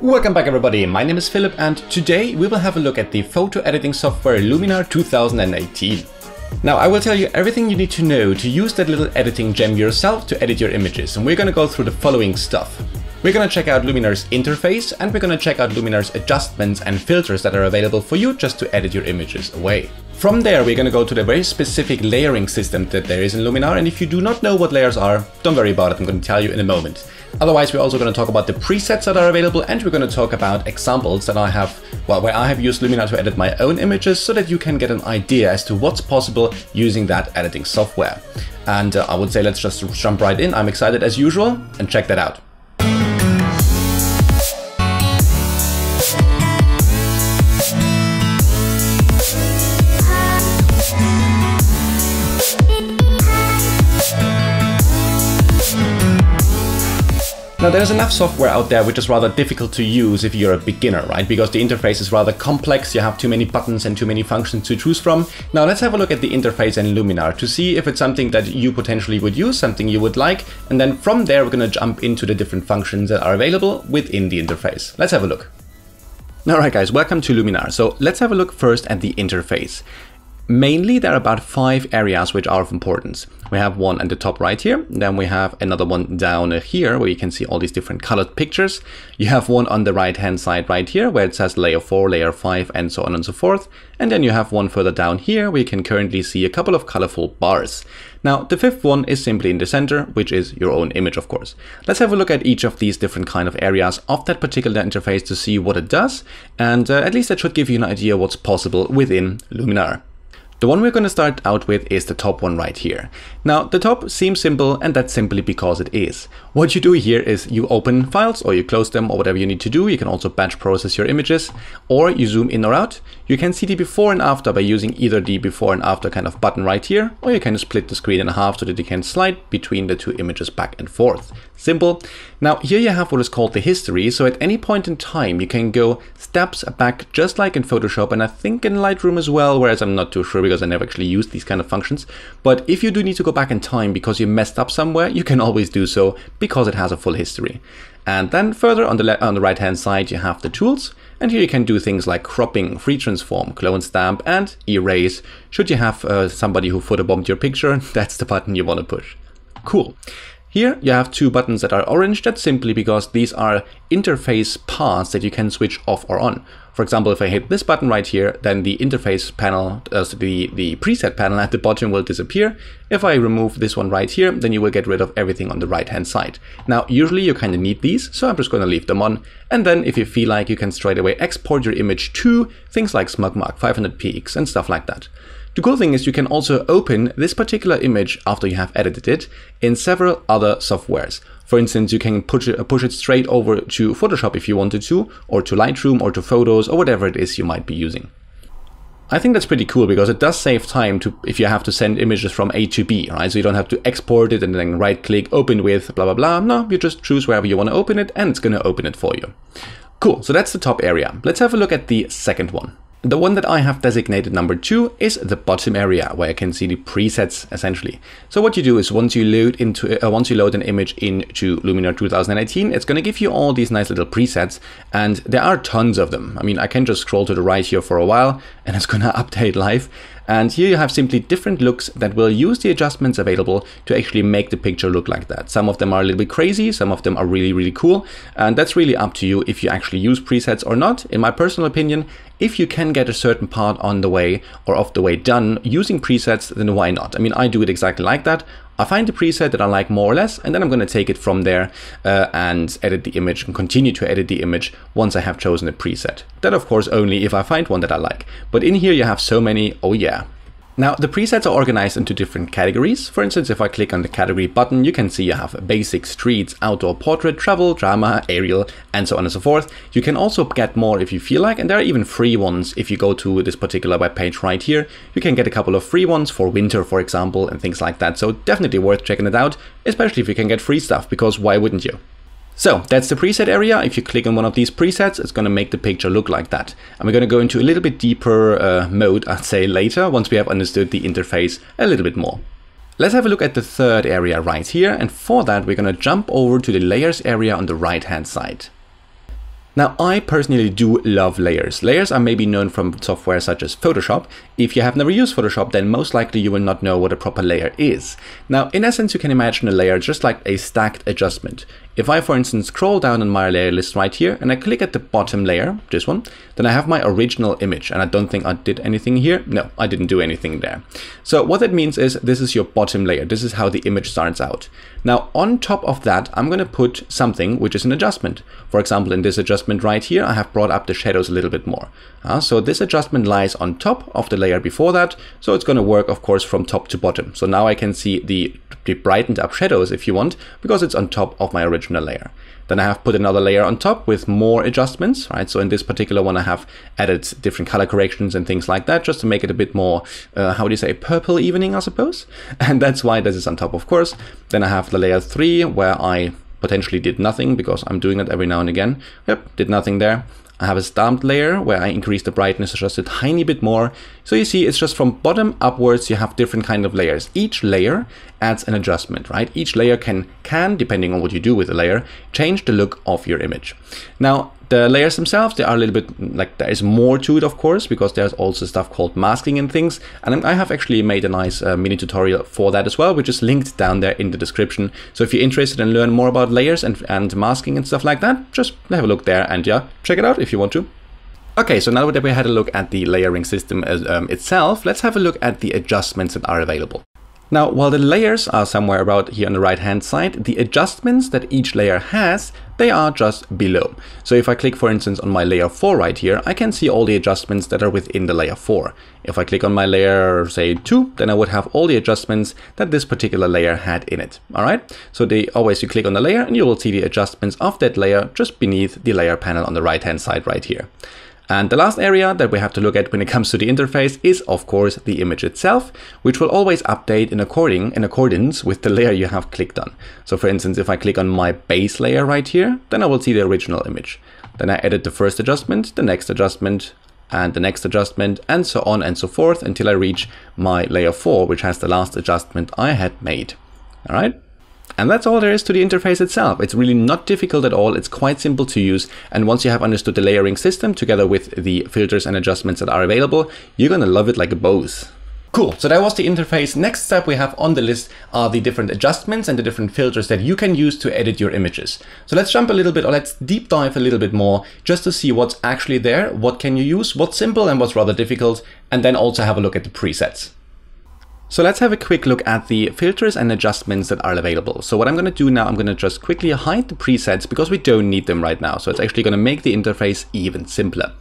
Welcome back everybody, my name is Philip and today we will have a look at the photo editing software Luminar 2018. Now I will tell you everything you need to know to use that little editing gem yourself to edit your images, and we're going to go through the following stuff. We're going to check out Luminar's interface and we're going to check out Luminar's adjustments and filters that are available for you just to edit your images away. From there we're going to go to the very specific layering system that there is in Luminar, and if you do not know what layers are, don't worry about it, I'm going to tell you in a moment. Otherwise, we're also going to talk about the presets that are available, and we're going to talk about examples that I have, well, where I have used Luminar to edit my own images so that you can get an idea as to what's possible using that editing software. And I would say let's just jump right in. I'm excited as usual, and check that out. Now there's enough software out there which is rather difficult to use if you're a beginner, right? Because the interface is rather complex, you have too many buttons and too many functions to choose from. Now let's have a look at the interface in Luminar to see if it's something that you potentially would use, something you would like, and then from there we're going to jump into the different functions that are available within the interface. Let's have a look. Alright guys, welcome to Luminar. So let's have a look first at the interface. Mainly there are about 5 areas which are of importance. We have one at the top right here, then we have another one down here where you can see all these different colored pictures. You have one on the right hand side right here where it says layer 4, layer 5 and so on and so forth. And then you have one further down here where you can currently see a couple of colorful bars. Now the 5th one is simply in the center, which is your own image of course. Let's have a look at each of these different kind of areas of that particular interface to see what it does, and at least that should give you an idea what's possible within Luminar. The one we're going to start out with is the top one right here. Now the top seems simple, and that's simply because it is. What you do here is you open files or you close them or whatever you need to do. You can also batch process your images, or you zoom in or out. You can see the before and after by using either the before and after kind of button right here, or you can split the screen in half so that you can slide between the two images back and forth. Simple. Now here you have what is called the history, so at any point in time you can go steps back just like in Photoshop, and I think in Lightroom as well, whereas I'm not too sure because I never actually used these kind of functions. But if you do need to go back in time because you messed up somewhere, you can always do so because it has a full history. And then further on the right hand side you have the tools, and here you can do things like cropping, free transform, clone stamp and erase. Should you have somebody who photobombed your picture, that's the button you want to push. Cool. Here you have 2 buttons that are orange. That's simply because these are interface paths that you can switch off or on. For example, if I hit this button right here, then the interface panel, so the preset panel at the bottom will disappear. If I remove this one right here, then you will get rid of everything on the right hand side. Now, usually you kind of need these, so I'm just going to leave them on. And then if you feel like, you can straight away export your image to things like SmugMark 500px and stuff like that. The cool thing is you can also open this particular image after you have edited it in several other softwares. For instance, you can push it straight over to Photoshop if you wanted to, or to Lightroom, or to Photos, or whatever it is you might be using. I think that's pretty cool because it does save time if you have to send images from A to B, right? So you don't have to export it and then right click, open with, blah, blah, blah. No, you just choose wherever you want to open it and it's going to open it for you. Cool, so that's the top area. Let's have a look at the second one. The one that I have designated number 2 is the bottom area, where I can see the presets essentially. So what you do is once you load an image into Luminar 2018, it's going to give you all these nice little presets, and there are tons of them. I mean, I can just scroll to the right here for a while and it's going to update live. And here you have simply different looks that will use the adjustments available to actually make the picture look like that. Some of them are a little bit crazy, some of them are really, really cool. And that's really up to you if you actually use presets or not. In my personal opinion, if you can get a certain part on the way or off the way done using presets, then why not? I mean, I do it exactly like that. I find the preset that I like more or less, and then I'm going to take it from there and edit the image and continue to edit the image once I have chosen a preset. That of course only if I find one that I like. But in here you have so many, oh yeah. Now the presets are organized into different categories. For instance, if I click on the category button, you can see you have basic, streets, outdoor, portrait, travel, drama, aerial, and so on and so forth. You can also get more if you feel like, and there are even free ones. If you go to this particular web page right here, you can get a couple of free ones for winter, for example, and things like that. So definitely worth checking it out, especially if you can get free stuff, because why wouldn't you? So that's the preset area. If you click on one of these presets, it's going to make the picture look like that. And we're going to go into a little bit deeper mode, I'd say, later, once we have understood the interface a little bit more. Let's have a look at the third area right here. And for that, we're going to jump over to the layers area on the right hand side. Now, I personally do love layers. Layers are maybe known from software such as Photoshop. If you have never used Photoshop, then most likely you will not know what a proper layer is. Now, in essence, you can imagine a layer just like a stacked adjustment. If I, for instance, scroll down on my layer list right here and I click at the bottom layer, this one, then I have my original image. And I don't think I did anything here. No, I didn't do anything there. So what that means is this is your bottom layer. This is how the image starts out. Now, on top of that, I'm going to put something which is an adjustment. For example, in this adjustment right here, I have brought up the shadows a little bit more. So this adjustment lies on top of the layer before that. So it's going to work, of course, from top to bottom. So now I can see the brightened up shadows if you want, because it's on top of my original layer. Then I have put another layer on top with more adjustments, right? So in this particular one, I have added different color corrections and things like that, just to make it a bit more, how do you say, purple evening, I suppose. And that's why this is on top, of course. Then I have the layer 3, where I potentially did nothing, because I'm doing it every now and again. Yep, did nothing there. I have a stamped layer where I increase the brightness just a tiny bit more. So you see, it's just from bottom upwards, you have different kind of layers. Each layer adds an adjustment, right? Each layer can, depending on what you do with the layer, change the look of your image. Now, the layers themselves, they are a little bit like, there is more to it, of course, because there's also stuff called masking and things. And I have actually made a nice mini tutorial for that as well, which is linked down there in the description. So if you're interested in learn more about layers and masking and stuff like that, just have a look there and yeah, check it out if you want to. Okay, so now that we had a look at the layering system itself, let's have a look at the adjustments that are available. Now, while the layers are somewhere about here on the right hand side, the adjustments that each layer has, they are just below. So if I click, for instance, on my layer 4 right here, I can see all the adjustments that are within the layer 4. If I click on my layer, say 2, then I would have all the adjustments that this particular layer had in it. All right. So always you click on the layer and you will see the adjustments of that layer just beneath the layer panel on the right hand side right here. And the last area that we have to look at when it comes to the interface is, of course, the image itself, which will always update in accordance with the layer you have clicked on. So for instance, if I click on my base layer right here, then I will see the original image. Then I edit the first adjustment, the next adjustment, and the next adjustment, and so on and so forth until I reach my layer 4, which has the last adjustment I had made. All right. And that's all there is to the interface itself. It's really not difficult at all. It's quite simple to use. And once you have understood the layering system together with the filters and adjustments that are available, you're going to love it like a boss. Cool. So that was the interface. Next step we have on the list are the different adjustments and the different filters that you can use to edit your images. So let's jump a little bit, or let's deep dive a little bit more just to see what's actually there. What can you use? What's simple and what's rather difficult? And then also have a look at the presets. So let's have a quick look at the filters and adjustments that are available. So what I'm going to do now, I'm going to just quickly hide the presets because we don't need them right now. So it's actually going to make the interface even simpler.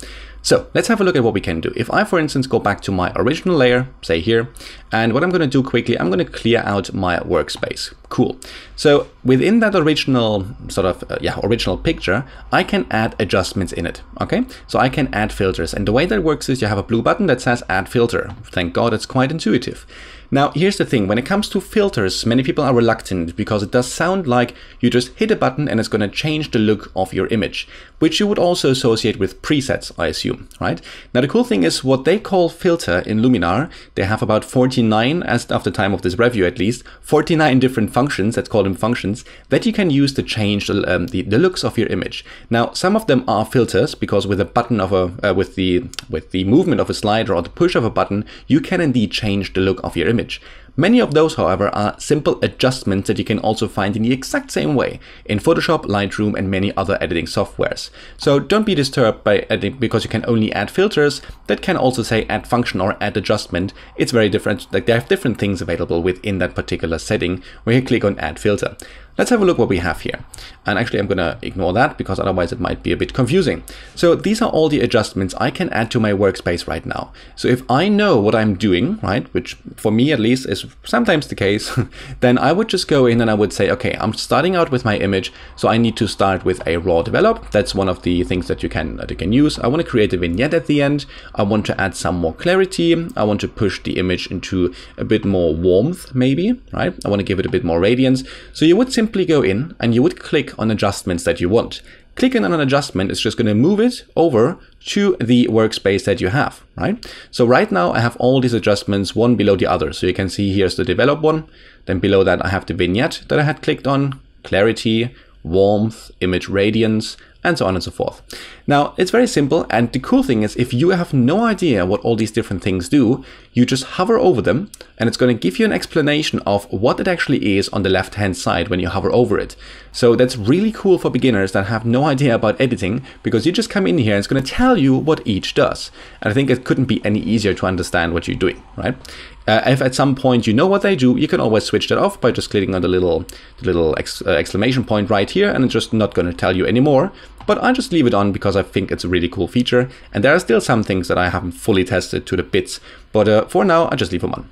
So let's have a look at what we can do. If I, for instance, go back to my original layer, say here, and what I'm going to do quickly, I'm going to clear out my workspace. Cool. So within that original sort of, original picture, I can add adjustments in it. Okay. So I can add filters. And the way that works is you have a blue button that says add filter. Thank God, it's quite intuitive. Now, here's the thing. When it comes to filters, many people are reluctant because it does sound like you just hit a button and it's going to change the look of your image, which you would also associate with presets, I assume, right? Now, the cool thing is what they call filter in Luminar, they have about 49, as of the time of this review at least, 49 different functions, let's call them functions, that you can use to change the looks of your image. Now, some of them are filters because with a button of with the movement of a slider or the push of a button, you can indeed change the look of your image. Many of those, however, are simple adjustments that you can also find in the exact same way in Photoshop, Lightroom, and many other editing softwares. So don't be disturbed by editing because you can only add filters. That can also say add function or add adjustment. It's very different. Like they have different things available within that particular setting where you click on add filter. Let's have a look what we have here. And actually, I'm going to ignore that because otherwise it might be a bit confusing. So these are all the adjustments I can add to my workspace right now. So if I know what I'm doing, right, which for me at least is sometimes the case, then I would just go in and I would say, okay, I'm starting out with my image. So I need to start with a raw develop. That's one of the things that you can use. I want to create a vignette at the end. I want to add some more clarity. I want to push the image into a bit more warmth, maybe, right? I want to give it a bit more radiance. So you would simply go in and you would click on adjustments that you want. Clicking on an adjustment is just going to move it over to the workspace that you have, right? So right now I have all these adjustments one below the other. So you can see here's the develop one. Then below that I have the vignette that I had clicked on, clarity, warmth, image radiance, and so on and so forth. Now, it's very simple, and the cool thing is if you have no idea what all these different things do, you just hover over them, and it's going to give you an explanation of what it actually is on the left-hand side when you hover over it. So that's really cool for beginners that have no idea about editing, because you just come in here and it's going to tell you what each does. And I think it couldn't be any easier to understand what you're doing, right? If at some point you know what they do, you can always switch that off by just clicking on the little exclamation point right here, and it's just not going to tell you anymore. But I just leave it on because I think it's a really cool feature, and there are still some things that I haven't fully tested to the bits, but for now I just leave them on.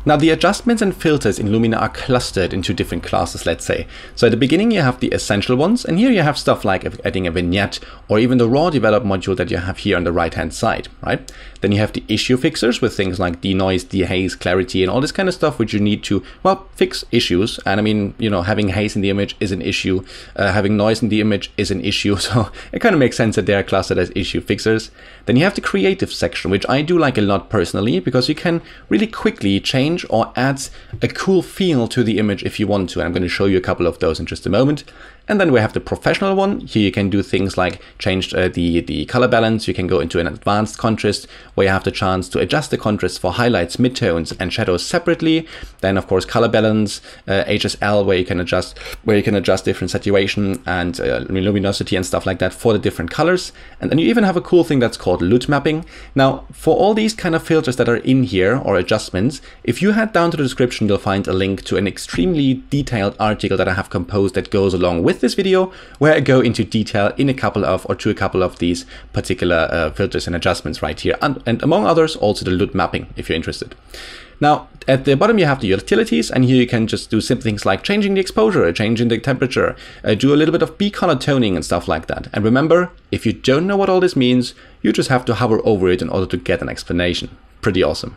Now, the adjustments and filters in Luminar are clustered into different classes, let's say. So at the beginning you have the essential ones, and here you have stuff like adding a vignette or even the raw develop module that you have here on the right hand side, right? Then you have the issue fixers with things like denoise, dehaze, clarity, and all this kind of stuff which you need to, well, fix issues. And I mean, you know, having haze in the image is an issue, having noise in the image is an issue, so it kind of makes sense that they are clustered as issue fixers. Then you have the creative section, which I do like a lot personally, because you can really quickly change or add a cool feel to the image if you want to. And I'm going to show you a couple of those in just a moment. And then we have the professional one. Here you can do things like change the color balance. You can go into an advanced contrast where you have the chance to adjust the contrast for highlights, midtones, and shadows separately. Then of course color balance, HSL, where you can adjust different saturation and luminosity and stuff like that for the different colors. And then you even have a cool thing that's called LUT mapping. Now, for all these kind of filters that are in here or adjustments, if you head down to the description, you'll find a link to an extremely detailed article that I have composed that goes along with this video, where I go into detail in a couple of these particular filters and adjustments right here, and among others also the LUT mapping if you're interested. Now at the bottom you have the utilities, and here you can just do simple things like changing the exposure, changing the temperature, do a little bit of B-color toning and stuff like that. And remember, if you don't know what all this means, you just have to hover over it in order to get an explanation. Pretty awesome.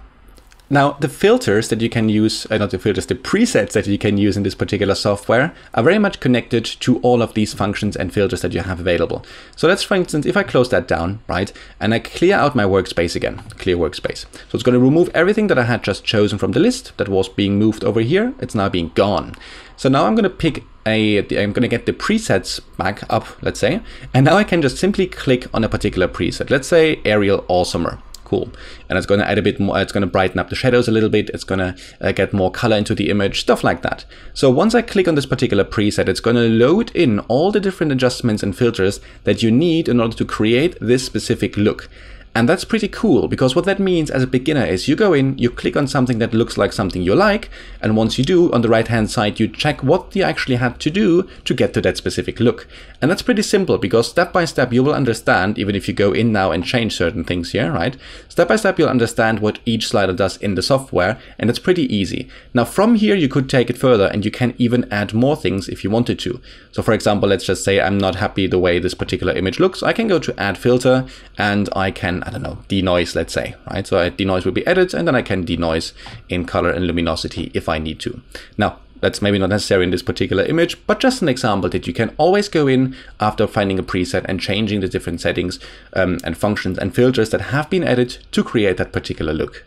Now, the filters that you can use, not the filters, the presets that you can use in this particular software are very much connected to all of these functions and filters that you have available. So let's, for instance, if I close that down, right, and I clear out my workspace again, clear workspace. So it's going to remove everything that I had just chosen from the list that was being moved over here. It's now being gone. So now I'm going to pick I'm going to get the presets back up, let's say, and now I can just simply click on a particular preset. Let's say Arial Awesomer. Cool. And it's going to add a bit more, it's going to brighten up the shadows a little bit, it's going to get more color into the image, stuff like that. So once I click on this particular preset, it's going to load in all the different adjustments and filters that you need in order to create this specific look. And that's pretty cool, because what that means as a beginner is you go in, you click on something that looks like something you like, and once you do, on the right hand side you check what you actually had to do to get to that specific look. And that's pretty simple, because step by step you will understand, even if you go in now and change certain things here, right? Step by step you'll understand what each slider does in the software, and it's pretty easy. Now from here you could take it further, and you can even add more things if you wanted to. So for example, let's just say I'm not happy the way this particular image looks. I can go to add filter, and I can, I don't know, denoise, let's say, right? So denoise will be added, and then I can denoise in color and luminosity if I need to. Now, that's maybe not necessary in this particular image, but just an example that you can always go in after finding a preset and changing the different settings and functions and filters that have been added to create that particular look.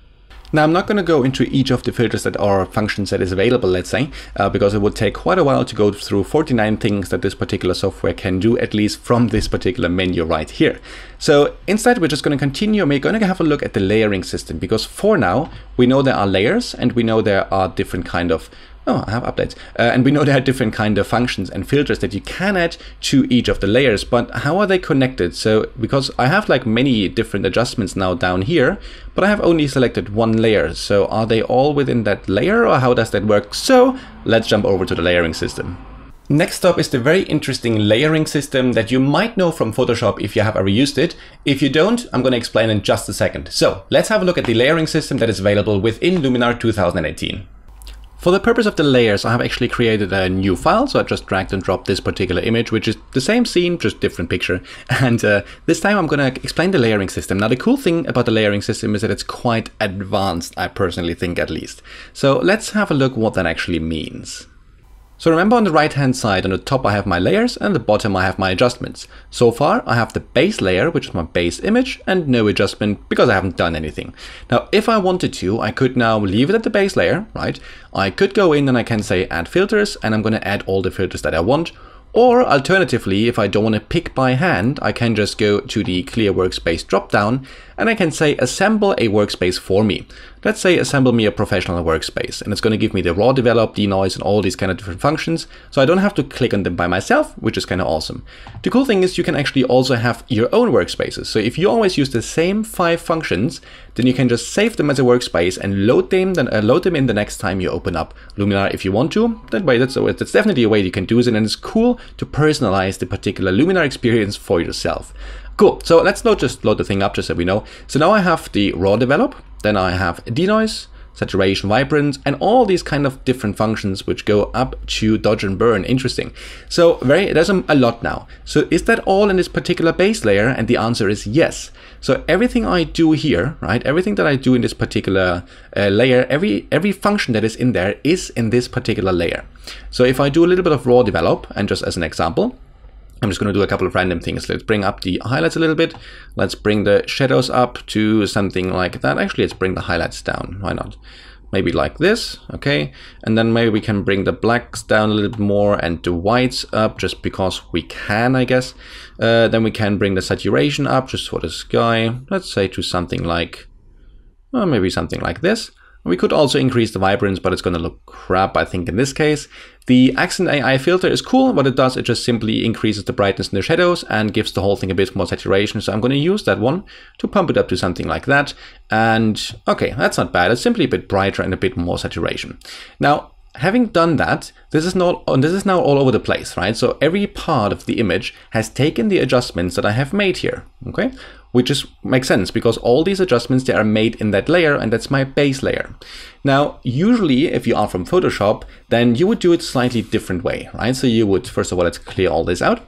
Now, I'm not going to go into each of the filters that are functions that is available, let's say, because it would take quite a while to go through 49 things that this particular software can do, at least from this particular menu right here. So instead, we're just going to continue and we're going to have a look at the layering system, because for now, we know there are layers and we know there are different kind of I have updates. And we know there are different kind of functions and filters that you can add to each of the layers, but how are they connected? So because I have like many different adjustments now down here, but I have only selected one layer. So are they all within that layer, or how does that work? So let's jump over to the layering system. Next up is the very interesting layering system that you might know from Photoshop if you have ever used it. If you don't, I'm going to explain in just a second. So let's have a look at the layering system that is available within Luminar 2018. For the purpose of the layers, I have actually created a new file, so I just dragged and dropped this particular image, which is the same scene, just different picture. And this time I'm going to explain the layering system. Now, the cool thing about the layering system is that it's quite advanced, I personally think at least. So let's have a look what that actually means. So remember, on the right hand side, on the top I have my layers, and at the bottom I have my adjustments. So far I have the base layer, which is my base image, and no adjustment because I haven't done anything. Now if I wanted to, I could now leave it at the base layer, right? I could go in and I can say add filters, and I'm going to add all the filters that I want. Or alternatively, if I don't want to pick by hand, I can just go to the clear workspace dropdown and I can say assemble a workspace for me. Let's say assemble me a professional workspace, and it's going to give me the raw develop, denoise, and all these kind of different functions. So I don't have to click on them by myself, which is kind of awesome. The cool thing is you can actually also have your own workspaces. So if you always use the same 5 functions, then you can just save them as a workspace and load them in the next time you open up Luminar if you want to. That way, that's definitely a way you can do it, and it's cool to personalize the particular Luminar experience for yourself. Cool, so let's just load the thing up just so we know. So now I have the raw develop, then I have denoise, saturation, vibrance, and all these kind of different functions which go up to dodge and burn. Interesting. So there's a lot now. So is that all in this particular base layer? And the answer is yes. So everything I do here, right? Everything that I do in this particular layer, every function that is in there is in this particular layer. So if I do a little bit of raw develop, and just as an example, I'm just going to do a couple of random things. Let's bring up the highlights a little bit. Let's bring the shadows up to something like that. Actually, let's bring the highlights down. Why not? Maybe like this. Okay. And then maybe we can bring the blacks down a little bit more and the whites up just because we can, I guess. Then we can bring the saturation up just for the sky. Let's say to something like, well, maybe something like this. We could also increase the vibrance, but it's going to look crap, I think, in this case. The accent AI filter is cool. What it does, it just simply increases the brightness in the shadows and gives the whole thing a bit more saturation. So I'm going to use that one to pump it up to something like that. And okay, that's not bad. It's simply a bit brighter and a bit more saturation. Now, having done that, this is now all over the place, right? So every part of the image has taken the adjustments that I have made here, okay? Which just makes sense because all these adjustments, they are made in that layer, and that's my base layer. Now, usually if you are from Photoshop, then you would do it slightly different way, right? So you would, first of all, let's clear all this out.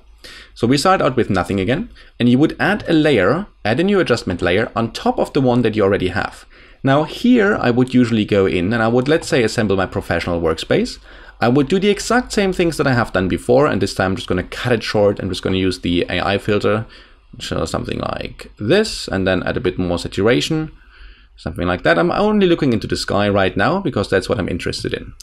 So we start out with nothing again, and you would add a layer, add a new adjustment layer on top of the one that you already have. Now here I would usually go in and I would, let's say, assemble my professional workspace. I would do the exact same things that I have done before, and this time I'm just going to cut it short. I'm just going to use the AI filter, show something like this, and then add a bit more saturation, something like that. I'm only looking into the sky right now because that's what I'm interested in.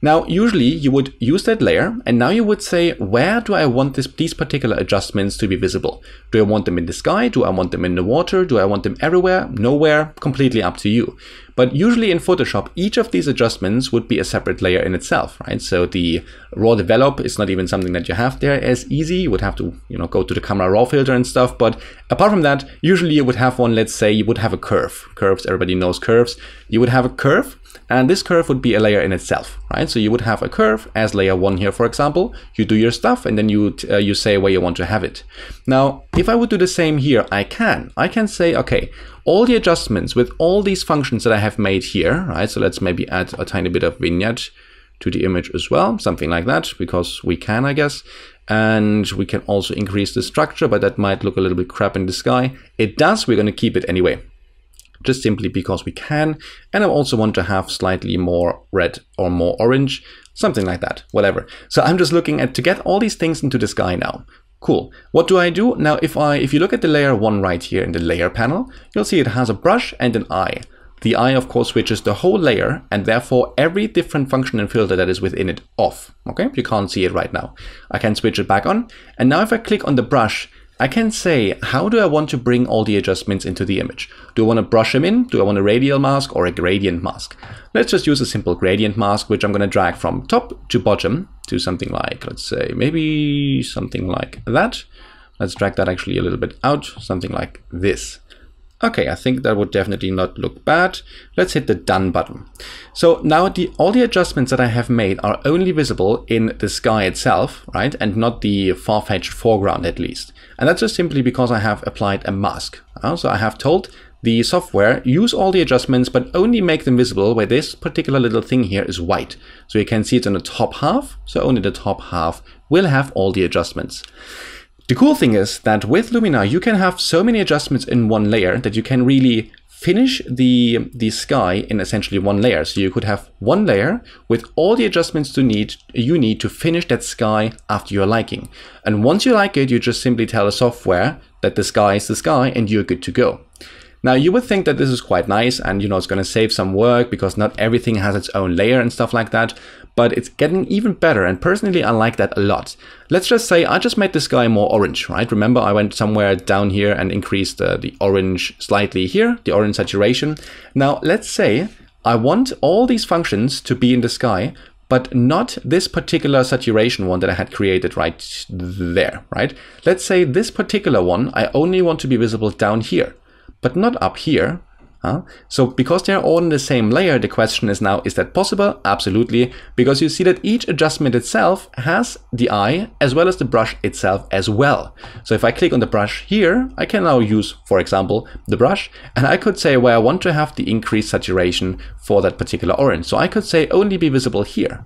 Now, usually you would use that layer, and now you would say, where do I want these particular adjustments to be visible? Do I want them in the sky? Do I want them in the water? Do I want them everywhere? Nowhere? Completely up to you. But usually in Photoshop, each of these adjustments would be a separate layer in itself, right? So the raw develop is not even something that you have there as easy. You would have to, go to the camera raw filter and stuff. But apart from that, usually you would have one, let's say you would have a curve. Curves, everybody knows curves. You would have a curve, and this curve would be a layer in itself, right? So you would have a curve as layer 1 here, for example. You do your stuff, and then you say where you want to have it. Now, if I would do the same here, I can say, okay, all the adjustments with all these functions that I have made here, right? So let's maybe add a tiny bit of vignette to the image as well, something like that, because we can, I guess. And we can also increase the structure, but that might look a little bit crap in the sky. It does, we're going to keep it anyway, just simply because we can. And I also want to have slightly more red or more orange, something like that, whatever. So I'm just looking to get all these things into the sky now. Cool. What do I do? Now, if you look at the layer 1 right here in the layer panel, you'll see it has a brush and an eye. The eye, of course, switches the whole layer, and therefore every different function and filter that is within it off. Okay, you can't see it right now. I can switch it back on. And now if I click on the brush, I can say, how do I want to bring all the adjustments into the image? Do I want to brush them in? Do I want a radial mask or a gradient mask? Let's just use a simple gradient mask, which I'm going to drag from top to bottom to something like, let's say, maybe something like that. Let's drag that actually a little bit out, something like this. Okay, I think that would definitely not look bad. Let's hit the done button. So now all the adjustments that I have made are only visible in the sky itself, right? And not the far-fetched foreground at least. And that's just simply because I have applied a mask. So I have told the software, use all the adjustments, but only make them visible where this particular little thing here is white. So you can see it's on the top half. So only the top half will have all the adjustments. The cool thing is that with Luminar, you can have so many adjustments in one layer that you can really finish the sky in essentially one layer. So you could have one layer with all the adjustments you need to finish that sky after your liking. And once you like it, you just simply tell the software that the sky is the sky and you're good to go. Now you would think that this is quite nice and it's going to save some work because not everything has its own layer and stuff like that. but it's getting even better, and personally I like that a lot. Let's just say I just made the sky more orange, right? Remember, I went somewhere down here and increased the orange slightly here, the orange saturation. Now let's say I want all these functions to be in the sky, but not this particular saturation one that I had created right there, right? Let's say this particular one I only want to be visible down here, but not up here. So because they're all in the same layer, the question is now, is that possible? Absolutely, because you see that each adjustment itself has the eye as well as the brush itself as well. So if I click on the brush here, I can now use, for example, the brush, and I could say where I want to have the increased saturation for that particular orange. So I could say only be visible here.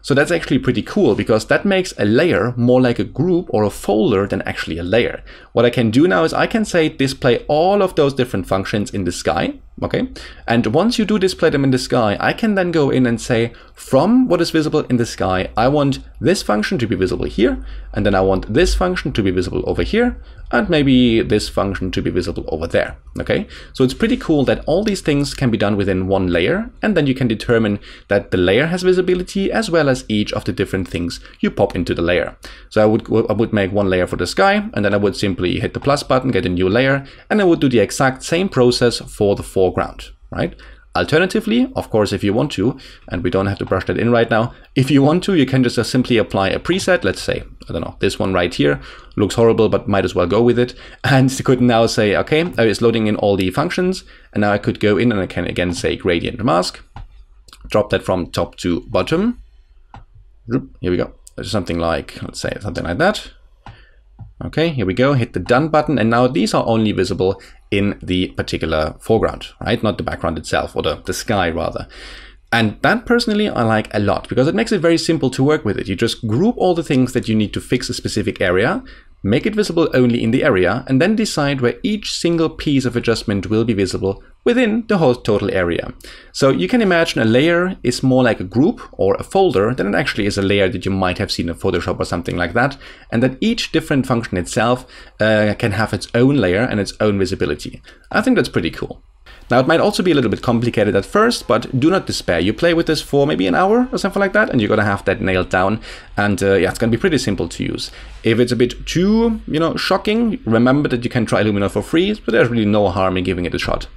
So that's actually pretty cool, because that makes a layer more like a group or a folder than actually a layer. What I can do now is I can say display all of those different functions in the sky, okay? And once you do display them in the sky, I can then go in and say, from what is visible in the sky, I want this function to be visible here, and then I want this function to be visible over here, and maybe this function to be visible over there, okay? So it's pretty cool that all these things can be done within one layer, and then you can determine that the layer has visibility as well as each of the different things you pop into the layer. So I would make one layer for the sky, and then I would simply hit the plus button, get a new layer, and I would do the exact same process for the foreground, right? Alternatively, of course, if you want to, and we don't have to brush that in right now, if you want to, you can just simply apply a preset. Let's say, I don't know, this one right here looks horrible, but might as well go with it. And you could now say, okay, it's loading in all the functions. And now I could go in and I can again say gradient mask, drop that from top to bottom. Here we go. Something like, let's say something like that. Okay, here we go, hit the done button, and now these are only visible in the particular foreground, right? Not the background itself, or the sky rather. And that personally I like a lot, because it makes it very simple to work with it. You just group all the things that you need to fix a specific area, make it visible only in the area, and then decide where each single piece of adjustment will be visible within the whole total area. So you can imagine a layer is more like a group or a folder than it actually is a layer that you might have seen in Photoshop or something like that, and that each different function itself can have its own layer and its own visibility. I think that's pretty cool. Now, it might also be a little bit complicated at first, but do not despair. You play with this for maybe an hour or something like that, and you're going to have that nailed down. And yeah, it's going to be pretty simple to use. If it's a bit too, shocking, remember that you can try Luminar for free, but there's really no harm in giving it a shot.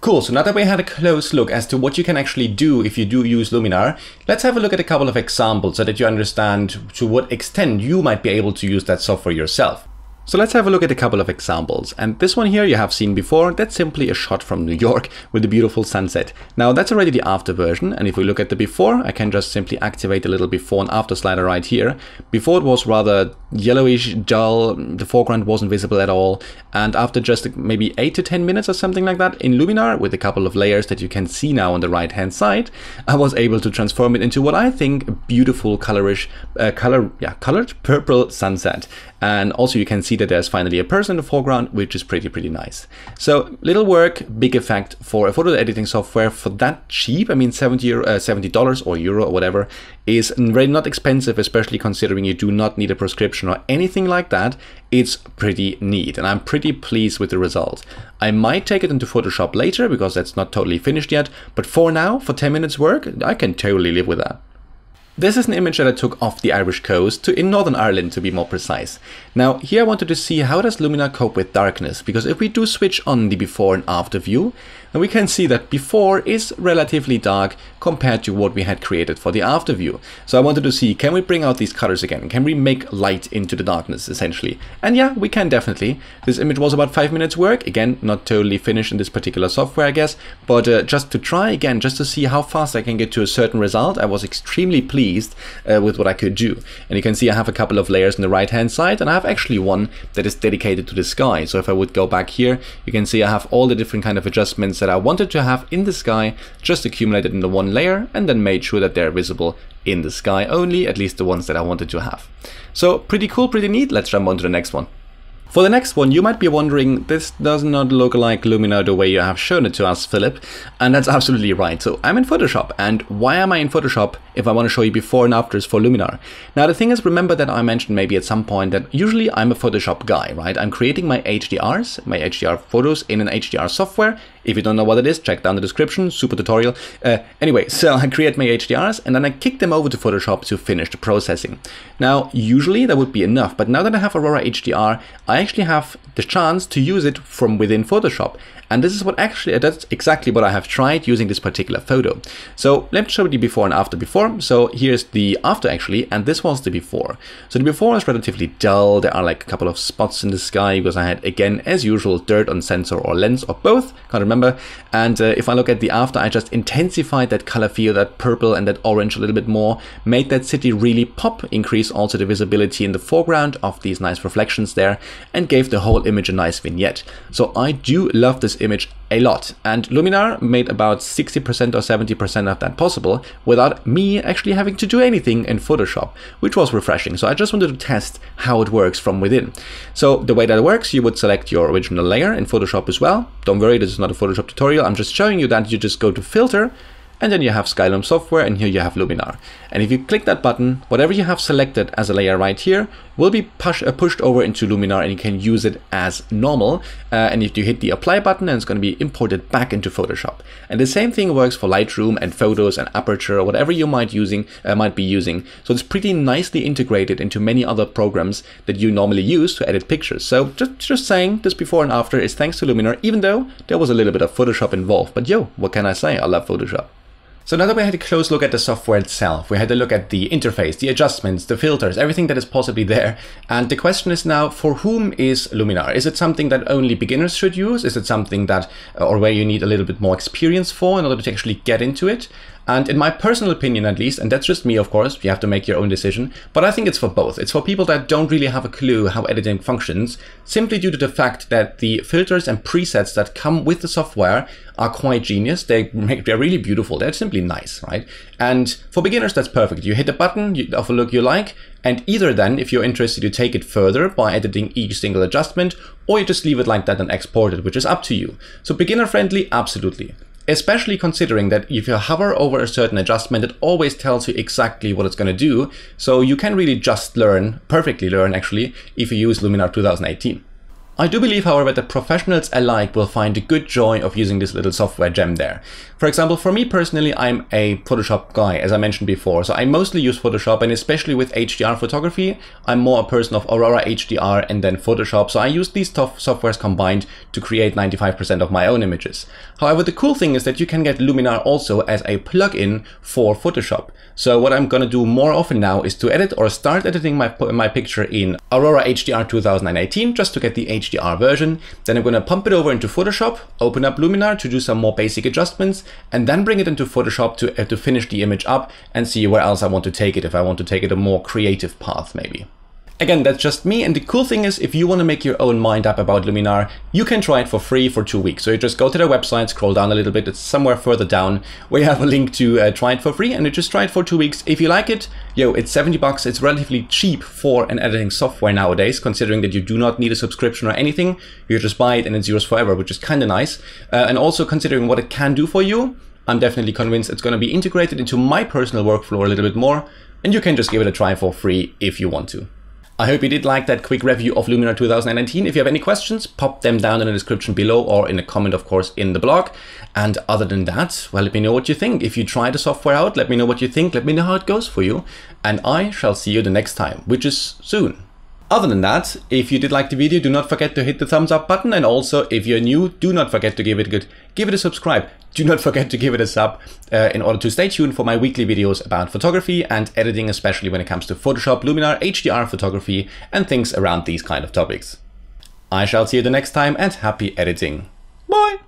Cool, so now that we had a close look as to what you can actually do if you do use Luminar, let's have a look at a couple of examples so that you understand to what extent you might be able to use that software yourself. So let's have a look at a couple of examples. And this one here you have seen before, that's simply a shot from New York with a beautiful sunset. Now that's already the after version, and if we look at the before, I can just simply activate a little before and after slider right here. Before it was rather yellowish, dull, the foreground wasn't visible at all, and after just maybe 8 to 10 minutes or something like that in Luminar, with a couple of layers that you can see now on the right hand side, I was able to transform it into what I think a beautiful colored purple sunset. And also you can see that there's finally a person in the foreground, which is pretty nice. So little work, big effect for a photo editing software for that cheap. I mean, $70 or euro or whatever is really not expensive, especially considering you do not need a prescription or anything like that. It's pretty neat, and I'm pretty pleased with the result. I might take it into Photoshop later because that's not totally finished yet, but for now, for 10 minutes work, I can totally live with that. This is an image that I took off the Irish coast, in Northern Ireland to be more precise. Now here I wanted to see how does Luminar cope with darkness, because if we do switch on the before and after view, then we can see that before is relatively dark compared to what we had created for the after view. So I wanted to see, can we bring out these colors again? Can we make light into the darkness essentially? And yeah, we can definitely. This image was about 5 minutes work, again not totally finished in this particular software I guess, but just to try again, just to see how fast I can get to a certain result, I was extremely pleased with what I could do. And you can see I have a couple of layers on the right hand side, and I have actually one that is dedicated to the sky. So if I would go back here, you can see I have all the different kind of adjustments that I wanted to have in the sky, just accumulated in the one layer, and then made sure that they're visible in the sky only, at least the ones that I wanted to have. So pretty cool, pretty neat. Let's jump on to the next one. For the next one, you might be wondering, this does not look like Luminar the way you have shown it to us, Philip. And that's absolutely right. So I'm in Photoshop. And why am I in Photoshop if I want to show you before and afters for Luminar? Now, the thing is, remember that I mentioned maybe at some point that usually I'm a Photoshop guy, right? I'm creating my HDRs, my HDR photos in an HDR software If you don't know what it is, check down the description, super tutorial. Anyway, so I create my HDRs and then I kick them over to Photoshop to finish the processing. Now, usually that would be enough, but now that I have Aurora HDR, I actually have the chance to use it from within Photoshop. And this is that's exactly what I have tried using this particular photo. So let me show you the before and after. So here's the after actually, and this was the before. So the before is relatively dull. There are like a couple of spots in the sky because I had, again, as usual, dirt on sensor or lens or both, can't remember. And if I look at the after, I just intensified that color feel, that purple and that orange a little bit more, made that city really pop, increase also the visibility in the foreground of these nice reflections there, and gave the whole image a nice vignette. So I do love this image a lot, and Luminar made about 60% or 70% of that possible without me actually having to do anything in Photoshop, which was refreshing. So I just wanted to test how it works from within. So the way that it works, you would select your original layer in Photoshop as well. Don't worry, this is not a Photoshop tutorial. I'm just showing you that you just go to Filter, and then you have Skylum software, and here you have Luminar. And if you click that button, whatever you have selected as a layer right here will be pushed over into Luminar, and you can use it as normal. And if you hit the apply button, then it's going to be imported back into Photoshop. And the same thing works for Lightroom and Photos and Aperture or whatever you might be using. So it's pretty nicely integrated into many other programs that you normally use to edit pictures. So just saying, this before and after is thanks to Luminar, even though there was a little bit of Photoshop involved. But yo, what can I say? I love Photoshop. So now that we had a close look at the software itself, we had a look at the interface, the adjustments, the filters, everything that is possibly there. And the question is now, for whom is Luminar? Is it something that only beginners should use? Is it something that, or where you need a little bit more experience for in order to actually get into it? And in my personal opinion, at least, and that's just me, of course, you have to make your own decision, but I think it's for both. It's for people that don't really have a clue how editing functions, simply due to the fact that the filters and presets that come with the software are quite genius. They're really beautiful. They're simply nice, right? And for beginners, that's perfect. You hit a button of a look you like, and either then, if you're interested, you take it further by editing each single adjustment, or you just leave it like that and export it, which is up to you. So beginner friendly, absolutely. Especially considering that if you hover over a certain adjustment, it always tells you exactly what it's going to do. So you can really just perfectly learn actually, if you use Luminar 2018. I do believe, however, that professionals alike will find a good joy of using this little software gem there. For example, for me personally, I'm a Photoshop guy, as I mentioned before. So I mostly use Photoshop, and especially with HDR photography, I'm more a person of Aurora HDR and then Photoshop. So I use these softwares combined to create 95% of my own images. However, the cool thing is that you can get Luminar also as a plugin for Photoshop. So what I'm going to do more often now is to edit or start editing my picture in Aurora HDR 2018 just to get the HDR version. Then I'm going to pump it over into Photoshop, open up Luminar to do some more basic adjustments, and then bring it into Photoshop to finish the image up and see where else I want to take it, if I want to take it a more creative path maybe. Again, that's just me, and the cool thing is, if you want to make your own mind up about Luminar, you can try it for free for 2 weeks. So you just go to their website, scroll down a little bit, it's somewhere further down, where you have a link to try it for free, and you just try it for 2 weeks. If you like it, yo, it's 70 bucks, it's relatively cheap for an editing software nowadays, considering that you do not need a subscription or anything. You just buy it and it's yours forever, which is kind of nice. And also considering what it can do for you, I'm definitely convinced it's going to be integrated into my personal workflow a little bit more, and you can just give it a try for free if you want to. I hope you did like that quick review of Luminar 2019. If you have any questions, pop them down in the description below or in a comment, of course, in the blog. And other than that, well, let me know what you think. If you try the software out, let me know what you think. Let me know how it goes for you. And I shall see you the next time, which is soon. Other than that, if you did like the video, do not forget to hit the thumbs up button. And also, if you're new, do not forget to give it a subscribe. Do not forget to give it a sub in order to stay tuned for my weekly videos about photography and editing, especially when it comes to Photoshop, Luminar, HDR photography, and things around these kind of topics. I shall see you the next time, and happy editing. Bye!